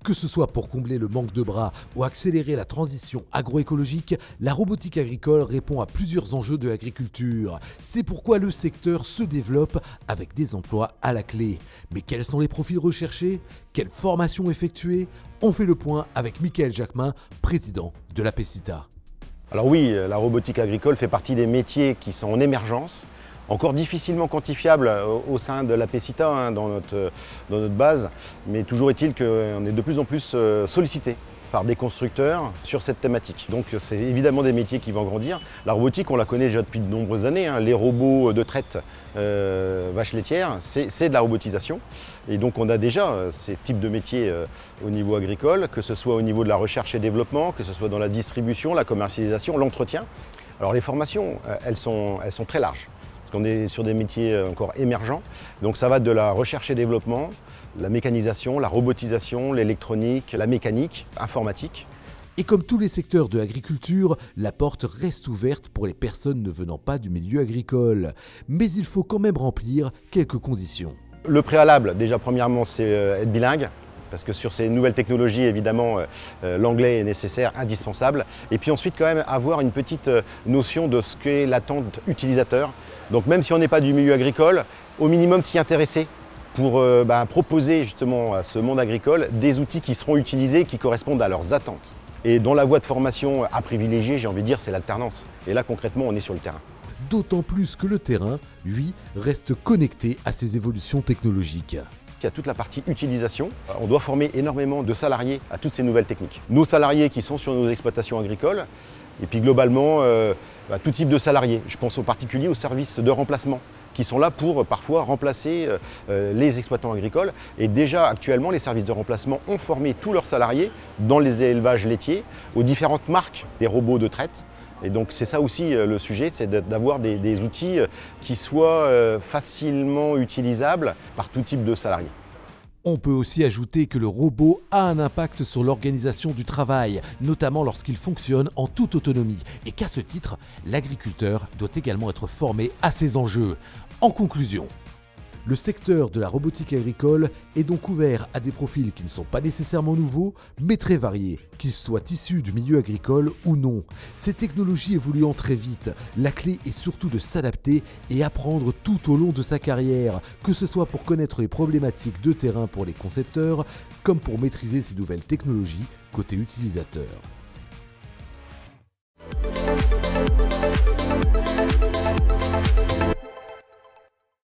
Que ce soit pour combler le manque de bras ou accélérer la transition agroécologique, la robotique agricole répond à plusieurs enjeux de l'agriculture. C'est pourquoi le secteur se développe avec des emplois à la clé. Mais quels sont les profils recherchés? Quelle formation effectuer? On fait le point avec Michael Jacquemin, président de la PECITA. Alors oui, la robotique agricole fait partie des métiers qui sont en émergence, encore difficilement quantifiables au sein de la PECITA, dans notre base, mais toujours est-il qu'on est de plus en plus sollicité par des constructeurs sur cette thématique. Donc c'est évidemment des métiers qui vont grandir. La robotique, on la connaît déjà depuis de nombreuses années. Les robots de traite vaches laitières, c'est de la robotisation. Et donc on a déjà ces types de métiers au niveau agricole, que ce soit au niveau de la recherche et développement, que ce soit dans la distribution, la commercialisation, l'entretien. Alors les formations, elles sont très larges. On est sur des métiers encore émergents, donc ça va de la recherche et développement, la mécanisation, la robotisation, l'électronique, la mécanique, informatique. Et comme tous les secteurs de l'agriculture, la porte reste ouverte pour les personnes ne venant pas du milieu agricole. Mais il faut quand même remplir quelques conditions. Le préalable, déjà premièrement, c'est être bilingue. Parce que sur ces nouvelles technologies, évidemment, l'anglais est nécessaire, indispensable. Et puis ensuite, quand même, avoir une petite notion de ce qu'est l'attente utilisateur. Donc même si on n'est pas du milieu agricole, au minimum s'y intéresser pour proposer justement à ce monde agricole des outils qui seront utilisés, qui correspondent à leurs attentes. Et dans la voie de formation à privilégier, j'ai envie de dire, c'est l'alternance. Et là, concrètement, on est sur le terrain. D'autant plus que le terrain, lui, reste connecté à ces évolutions technologiques. Il y a toute la partie utilisation. On doit former énormément de salariés à toutes ces nouvelles techniques. Nos salariés qui sont sur nos exploitations agricoles, et puis globalement, tout type de salariés. Je pense en particulier aux services de remplacement, qui sont là pour parfois remplacer les exploitants agricoles. Et déjà actuellement, les services de remplacement ont formé tous leurs salariés dans les élevages laitiers aux différentes marques des robots de traite. Et donc c'est ça aussi le sujet, c'est d'avoir des outils qui soient facilement utilisables par tout type de salariés. On peut aussi ajouter que le robot a un impact sur l'organisation du travail, notamment lorsqu'il fonctionne en toute autonomie, et qu'à ce titre, l'agriculteur doit également être formé à ces enjeux. En conclusion, le secteur de la robotique agricole est donc ouvert à des profils qui ne sont pas nécessairement nouveaux, mais très variés, qu'ils soient issus du milieu agricole ou non. Ces technologies évoluant très vite, la clé est surtout de s'adapter et apprendre tout au long de sa carrière, que ce soit pour connaître les problématiques de terrain pour les concepteurs, comme pour maîtriser ces nouvelles technologies côté utilisateur.